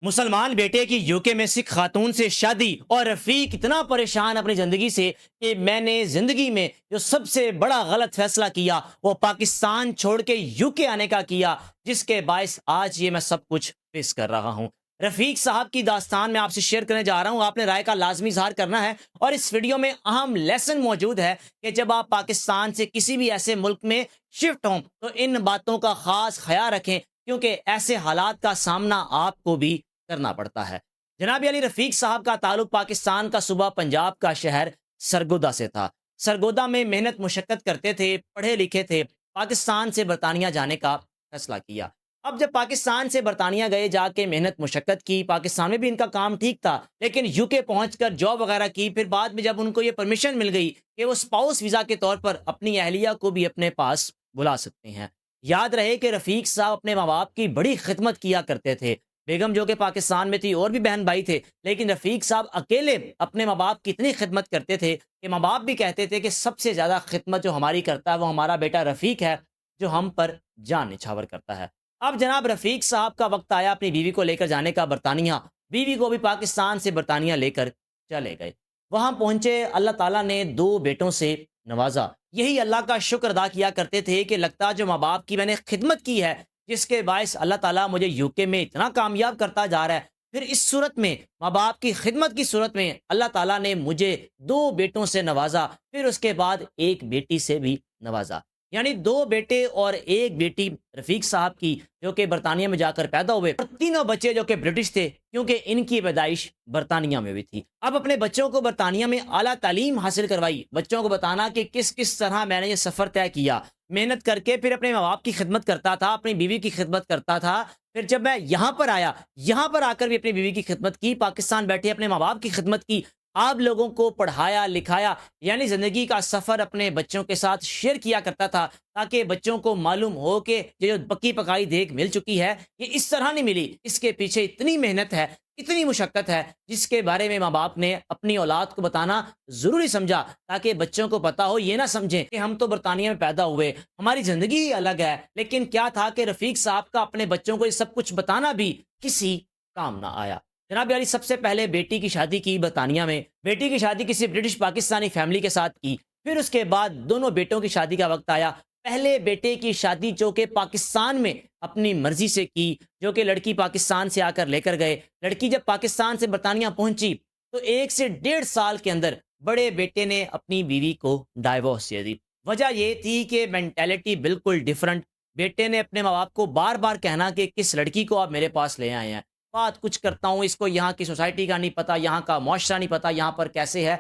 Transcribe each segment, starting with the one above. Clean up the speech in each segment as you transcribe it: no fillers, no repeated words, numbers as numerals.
مسلمان بیٹے کی یوکے میں سکھ خاتون سے شادی اور رفیق اتنا پریشان اپنی زندگی سے کہ میں نے زندگی میں جو سب سے بڑا غلط فیصلہ کیا وہ پاکستان چھوڑ کے یوکے آنے کا کیا، جس کے باعث آج یہ میں سب کچھ فیس کر رہا ہوں۔ رفیق صاحب کی داستان میں آپ سے شیئر کرنے جا رہا ہوں، آپ نے رائے کا لازمی اظہار کرنا ہے، اور اس ویڈیو میں اہم لیسن موجود ہے کہ جب آپ پاکستان سے کسی بھی ایسے ملک میں شفٹ ہوں تو ان باتوں کا خاص خیال رکھیں، کیونکہ ایسے حالات کا سامنا آپ کو بھی کرنا پڑتا ہے۔ جناب علی رفیق صاحب کا تعلق پاکستان کا صوبہ پنجاب کا شہر سرگودا سے تھا۔ سرگودا میں محنت مشقت کرتے تھے، پڑھے لکھے تھے، پاکستان سے برطانیہ جانے کا فیصلہ کیا۔ اب جب پاکستان سے برطانیہ گئے، جا کے محنت مشقت کی، پاکستان میں بھی ان کا کام ٹھیک تھا، لیکن یو کے پہنچ کر جاب وغیرہ کی، پھر بعد میں جب ان کو یہ پرمیشن مل گئی کہ وہ اسپاؤس ویزا کے طور پر اپنی اہلیہ کو بھی اپنے پاس بلا سکتے ہیں۔ یاد رہے کہ رفیق صاحب اپنے ماں باپ کی بڑی خدمت کیا کرتے تھے۔ بیگم جو کہ پاکستان میں تھی اور بھی بہن بھائی تھے، لیکن رفیق صاحب اکیلے اپنے ماں باپ کی اتنی خدمت کرتے تھے کہ ماں باپ بھی کہتے تھے کہ سب سے زیادہ خدمت جو ہماری کرتا ہے وہ ہمارا بیٹا رفیق ہے، جو ہم پر جان نچھاور کرتا ہے۔ اب جناب رفیق صاحب کا وقت آیا اپنی بیوی کو لے کر جانے کا برطانیہ۔ بیوی کو بھی پاکستان سے برطانیہ لے کر چلے گئے۔ وہاں پہنچے، اللہ تعالیٰ نے 2 بیٹوں سے نوازا۔ یہی اللہ کا شکر ادا کیا کرتے تھے کہ لگتا جو ماں باپ کی میں نے خدمت کی ہے، جس کے باعث اللہ تعالیٰ مجھے یو کے میں اتنا کامیاب کرتا جا رہا ہے، پھر اس صورت میں ماں باپ کی خدمت کی صورت میں اللہ تعالیٰ نے مجھے 2 بیٹوں سے نوازا، پھر اس کے بعد 1 بیٹی سے بھی نوازا۔ یعنی 2 بیٹے اور 1 بیٹی رفیق صاحب کی، جو کہ برطانیہ میں جا کر پیدا ہوئے، اور تینوں بچے جو کہ برٹش تھے، کیونکہ ان کی پیدائش برطانیہ میں بھی تھی۔ اب اپنے بچوں کو برطانیہ میں اعلیٰ تعلیم حاصل کروائی، بچوں کو بتانا کہ کس کس طرح میں نے یہ سفر طے کیا، محنت کر کے پھر اپنے ماں باپ کی خدمت کرتا تھا، اپنی بیوی کی خدمت کرتا تھا۔ پھر جب میں یہاں پر آیا، یہاں پر آ کر بھی اپنی بیوی کی خدمت کی، پاکستان بیٹھے اپنے ماں باپ کی خدمت کی، آپ لوگوں کو پڑھایا لکھایا، یعنی زندگی کا سفر اپنے بچوں کے ساتھ شیئر کیا کرتا تھا، تاکہ بچوں کو معلوم ہو کہ یہ جو پکی پکائی دیگ مل چکی ہے یہ اس طرح نہیں ملی، اس کے پیچھے اتنی محنت ہے، اتنی مشقت ہے، جس کے بارے میں ماں باپ نے اپنی اولاد کو بتانا ضروری سمجھا، تاکہ بچوں کو پتا ہو، یہ نہ سمجھیں کہ ہم تو برطانیہ میں پیدا ہوئے، ہماری زندگی ہی الگ ہے۔ لیکن کیا تھا کہ رفیق صاحب کا اپنے بچوں کو یہ سب کچھ بتانا بھی کسی کام نہ آیا۔ جناب علی سب سے پہلے بیٹی کی شادی کی برطانیہ میں، بیٹی کی شادی کسی برٹش پاکستانی فیملی کے ساتھ کی، پھر اس کے بعد دونوں بیٹوں کی شادی کا وقت آیا۔ پہلے بیٹے کی شادی جو کہ پاکستان میں اپنی مرضی سے کی، جو کہ لڑکی پاکستان سے آ کر لے کر گئے۔ لڑکی جب پاکستان سے برطانیہ پہنچی تو 1 سے 1.5 سال کے اندر بڑے بیٹے نے اپنی بیوی کو ڈائیورس دے دی۔ وجہ یہ تھی کہ مینٹیلٹی بالکل ڈیفرنٹ۔ بیٹے نے اپنے ماں باپ کو بار بار کہنا کہ کس لڑکی کو آپ میرے پاس لے آئے ہیں، بات کچھ کرتا ہوں، اس کو یہاں کی سوسائٹی کا نہیں پتا، یہاں کا معاشرہ نہیں پتا، یہاں پر کیسے ہے۔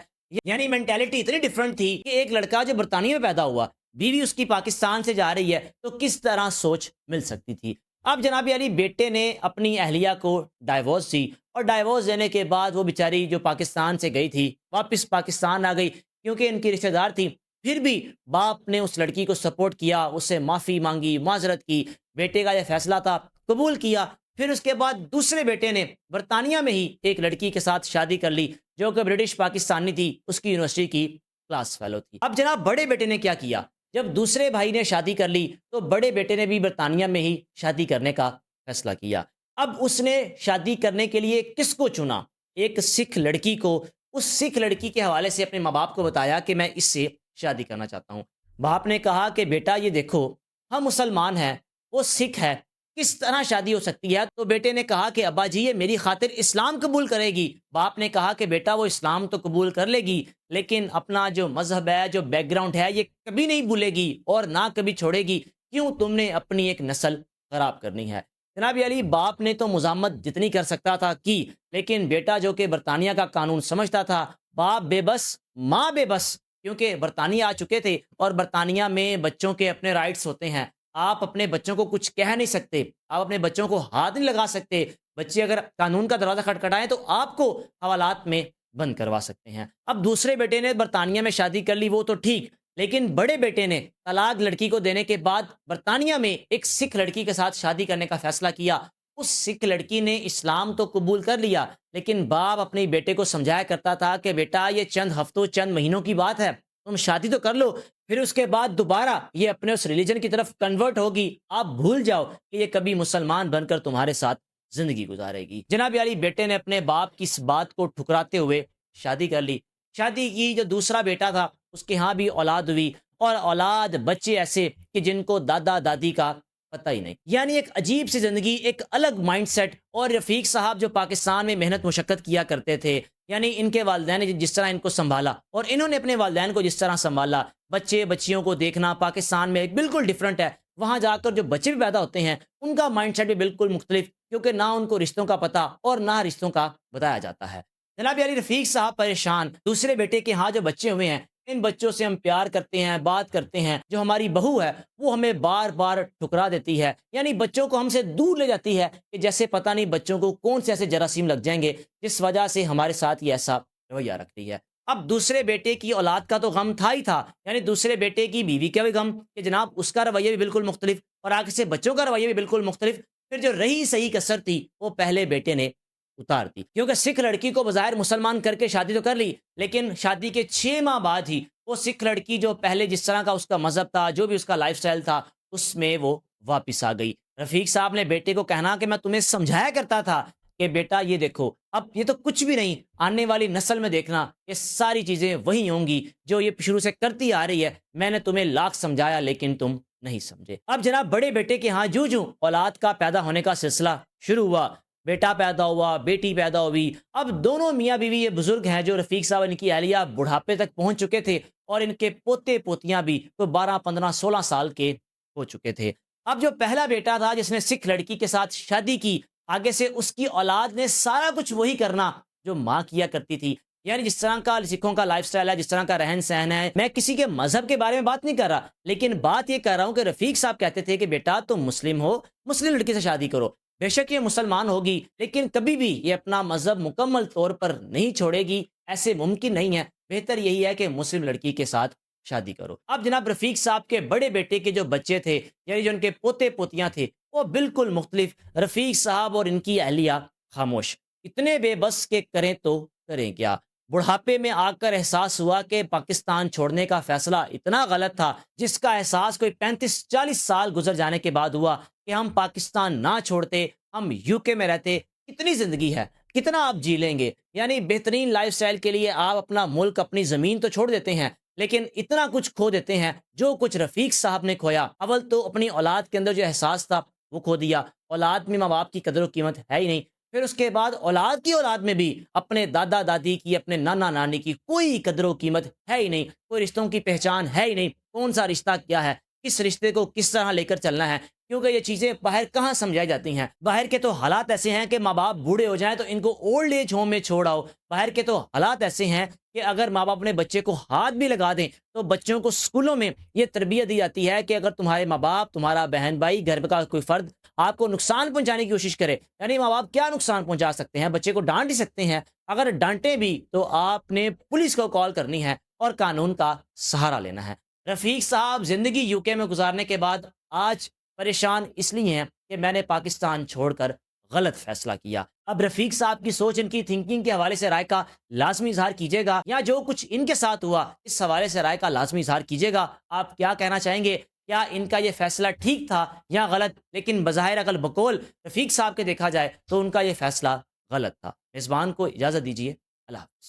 یعنی مینٹیلٹی اتنی ڈیفرنٹ تھی کہ ایک لڑکا جو برطانیہ میں پیدا ہوا، بیوی اس کی پاکستان سے جا رہی ہے، تو کس طرح سوچ مل سکتی تھی۔ اب جناب علی بیٹے نے اپنی اہلیہ کو ڈائیورس دی، اور ڈائیورس دینے کے بعد وہ بیچاری جو پاکستان سے گئی تھی واپس پاکستان آ گئی، کیونکہ ان کی رشتہ دار تھی۔ پھر بھی باپ نے اس لڑکی کو سپورٹ کیا، اس سے معافی مانگی، معذرت کی، بیٹے کا یہ فیصلہ تھا قبول کیا۔ پھر اس کے بعد دوسرے بیٹے نے برطانیہ میں ہی ایک لڑکی کے ساتھ شادی کر لی، جو کہ برٹش پاکستانی تھی، اس کی یونیورسٹی کی کلاس فیلو تھی۔ اب جناب بڑے بیٹے نے کیا کیا، جب دوسرے بھائی نے شادی کر لی تو بڑے بیٹے نے بھی برطانیہ میں ہی شادی کرنے کا فیصلہ کیا۔ اب اس نے شادی کرنے کے لیے کس کو چنا؟ ایک سکھ لڑکی کو۔ اس سکھ لڑکی کے حوالے سے اپنے ماں باپ کو بتایا کہ میں اس سے شادی کرنا چاہتا ہوں۔ باپ نے کہا کہ بیٹا یہ دیکھو، ہم مسلمان ہیں، وہ سکھ ہے، کس طرح شادی ہو سکتی ہے؟ تو بیٹے نے کہا کہ ابا جی یہ میری خاطر اسلام قبول کرے گی۔ باپ نے کہا کہ بیٹا وہ اسلام تو قبول کر لے گی، لیکن اپنا جو مذہب ہے، جو بیک گراؤنڈ ہے، یہ کبھی نہیں بھولے گی اور نہ کبھی چھوڑے گی۔ کیوں؟ تم نے اپنی ایک نسل خراب کرنی ہے۔ جناب علی باپ نے تو مزاحمت جتنی کر سکتا تھا کی، لیکن بیٹا جو کہ برطانیہ کا قانون سمجھتا تھا، باپ بے بس، ماں بے بس، کیونکہ برطانیہ آ چکے تھے اور برطانیہ میں بچوں کے اپنے رائٹس ہوتے ہیں۔ آپ اپنے بچوں کو کچھ کہہ نہیں سکتے، آپ اپنے بچوں کو ہاتھ نہیں لگا سکتے۔ بچے اگر قانون کا دروازہ کھٹکھٹائیں تو آپ کو حوالات میں بند کروا سکتے ہیں۔ اب دوسرے بیٹے نے برطانیہ میں شادی کر لی، وہ تو ٹھیک، لیکن بڑے بیٹے نے طلاق لڑکی کو دینے کے بعد برطانیہ میں ایک سکھ لڑکی کے ساتھ شادی کرنے کا فیصلہ کیا۔ اس سکھ لڑکی نے اسلام تو قبول کر لیا، لیکن باپ اپنے بیٹے کو سمجھایا کرتا تھا کہ بیٹا یہ چند ہفتوں چند مہینوں کی بات ہے، تم شادی تو کر لو، پھر اس کے بعد دوبارہ یہ اپنے اس ریلیجن کی طرف کنورٹ ہوگی، آپ بھول جاؤ کہ یہ کبھی مسلمان بن کر تمہارے ساتھ زندگی گزارے گی۔ جناب علی بیٹے نے اپنے باپ کی اس بات کو ٹھکراتے ہوئے شادی کر لی۔ شادی کی، جو دوسرا بیٹا تھا اس کے ہاں بھی اولاد ہوئی، اور اولاد بچے ایسے کہ جن کو دادا دادی کا پتہ ہی نہیں۔ یعنی ایک عجیب سی زندگی، ایک الگ مائنڈ سیٹ۔ اور رفیق صاحب جو پاکستان میں محنت مشقت کیا کرتے تھے، یعنی ان کے والدین نے جس طرح ان کو سنبھالا اور انہوں نے اپنے والدین کو جس طرح سنبھالا، بچے بچیوں کو دیکھنا پاکستان میں ایک بالکل ڈفرینٹ ہے۔ وہاں جا کر جو بچے بھی پیدا ہوتے ہیں ان کا مائنڈ سیٹ بھی بالکل مختلف، کیونکہ نہ ان کو رشتوں کا پتہ اور نہ رشتوں کا بتایا جاتا ہے۔ جناب علی رفیق صاحب پریشان، دوسرے بیٹے کے ہاں جو بچے ہوئے ہیں، ان بچوں سے ہم پیار کرتے ہیں، بات کرتے ہیں، جو ہماری بہو ہے وہ ہمیں بار بار ٹھکرا دیتی ہے، یعنی بچوں کو ہم سے دور لے جاتی ہے کہ جیسے پتہ نہیں بچوں کو کون سے ایسے جراثیم لگ جائیں گے، جس وجہ سے ہمارے ساتھ یہ ایسا رویہ رکھتی ہے۔ اب دوسرے بیٹے کی اولاد کا تو غم تھا ہی تھا، یعنی دوسرے بیٹے کی بیوی کا بھی غم کہ جناب اس کا رویہ بھی بالکل مختلف، اور آگے سے بچوں کا رویہ بھی بالکل مختلف۔ پھر جو رہی صحیح کسر تھی وہ پہلے بیٹے نے اتار دی، کیونکہ سکھ لڑکی کو بظاہر مسلمان کر کے شادی تو کر لی، لیکن شادی کے 6 ماہ بعد ہی وہ سکھ لڑکی جو پہلے جس طرح کا اس کا مذہب تھا، جو بھی اس کا لائف سٹائل تھا، اس میں وہ واپس آ گئی۔ رفیق صاحب نے بیٹے کو کہنا کہ میں تمہیں سمجھایا کرتا تھا کہ بیٹا یہ دیکھو، اب یہ تو کچھ بھی نہیں، آنے والی نسل میں دیکھنا یہ ساری چیزیں وہی ہوں گی جو یہ شروع سے کرتی آ رہی ہے، میں نے تمہیں لاکھ سمجھایا لیکن تم نہیں سمجھے۔ اب جناب بڑے بیٹے کے ہاں جو اولاد کا پیدا ہونے کا سلسلہ شروع ہوا، بیٹا پیدا ہوا، بیٹی پیدا ہوئی، اب دونوں میاں بیوی یہ بزرگ ہیں جو رفیق صاحب ان کی اہلیہ بڑھاپے تک پہنچ چکے تھے، اور ان کے پوتے پوتیاں بھی تو 12 15 16 سال کے ہو چکے تھے۔ اب جو پہلا بیٹا تھا جس نے سکھ لڑکی کے ساتھ شادی کی، آگے سے اس کی اولاد نے سارا کچھ وہی کرنا جو ماں کیا کرتی تھی، یعنی جس طرح کا سکھوں کا لائف سٹائل ہے، جس طرح کا رہن سہن ہے۔ میں کسی کے مذہب کے بارے میں بات نہیں کر رہا، لیکن بات یہ کر رہا ہوں کہ رفیق صاحب کہتے تھے کہ بیٹا تم مسلم ہو، مسلم لڑکی سے شادی کرو، بے شک یہ مسلمان ہوگی لیکن کبھی بھی یہ اپنا مذہب مکمل طور پر نہیں چھوڑے گی، ایسے ممکن نہیں ہے، بہتر یہی ہے کہ مسلم لڑکی کے ساتھ شادی کرو۔ اب جناب رفیق صاحب کے بڑے بیٹے کے جو بچے تھے، یعنی جو ان کے پوتے پوتیاں تھے، وہ بالکل مختلف۔ رفیق صاحب اور ان کی اہلیہ خاموش، اتنے بے بس کہ کریں تو کریں کیا۔ بڑھاپے میں آ کر احساس ہوا کہ پاکستان چھوڑنے کا فیصلہ اتنا غلط تھا، جس کا احساس کوئی 35 40 سال گزر جانے کے بعد ہوا کہ ہم پاکستان نہ چھوڑتے، ہم یو کے میں رہتے، کتنی زندگی ہے، کتنا آپ جی لیں گے، یعنی بہترین لائف سٹائل کے لیے آپ اپنا ملک اپنی زمین تو چھوڑ دیتے ہیں، لیکن اتنا کچھ کھو دیتے ہیں جو کچھ رفیق صاحب نے کھویا۔ اول تو اپنی اولاد کے اندر جو احساس تھا وہ کھو دیا، اولاد میں ماں باپ کی قدر و قیمت ہے ہی نہیں، پھر اس کے بعد اولاد کی اولاد میں بھی اپنے دادا دادی کی، اپنے نانا نانی کی کوئی قدر و قیمت ہے ہی نہیں، کوئی رشتوں کی پہچان ہے ہی نہیں، کون سا رشتہ کیا ہے، کس رشتے کو کس طرح لے کر چلنا ہے، کیونکہ یہ چیزیں باہر کہاں سمجھائی جاتی ہیں۔ باہر کے تو حالات ایسے ہیں کہ ماں باپ بوڑھے ہو جائیں تو ان کو اولڈ ایج ہوم میں چھوڑ آؤ، باہر کے تو حالات ایسے ہیں کہ اگر ماں باپ اپنے بچے کو ہاتھ بھی لگا دیں تو بچوں کو اسکولوں میں یہ تربیت دی جاتی ہے کہ اگر تمہارے ماں باپ، تمہارا بہن بھائی، گھر کا کوئی فرد آپ کو نقصان پہنچانے کی کوشش کرے، یعنی ماں باپ کیا نقصان پہنچا سکتے ہیں، بچے کو ڈانٹ ہی سکتے ہیں، اگر ڈانٹیں بھی تو آپ نے پولیس کو کال کرنی ہے اور قانون کا سہارا لینا ہے۔ رفیق صاحب زندگی یو کے میں گزارنے کے بعد آج پریشان اس لیے ہیں کہ میں نے پاکستان چھوڑ کر غلط فیصلہ کیا۔ اب رفیق صاحب کی سوچ، ان کی تھنکنگ کے حوالے سے رائے کا لازمی اظہار کیجیے گا، یا جو کچھ ان کے ساتھ ہوا اس حوالے سے رائے کا لازمی اظہار کیجیے گا۔ آپ کیا کہنا چاہیں گے؟ کیا ان کا یہ فیصلہ ٹھیک تھا یا غلط؟ لیکن بظاہر اگر بقول رفیق صاحب کے دیکھا جائے تو ان کا یہ فیصلہ غلط تھا۔ میزبان کو اجازت دیجیے، اللہ حافظ۔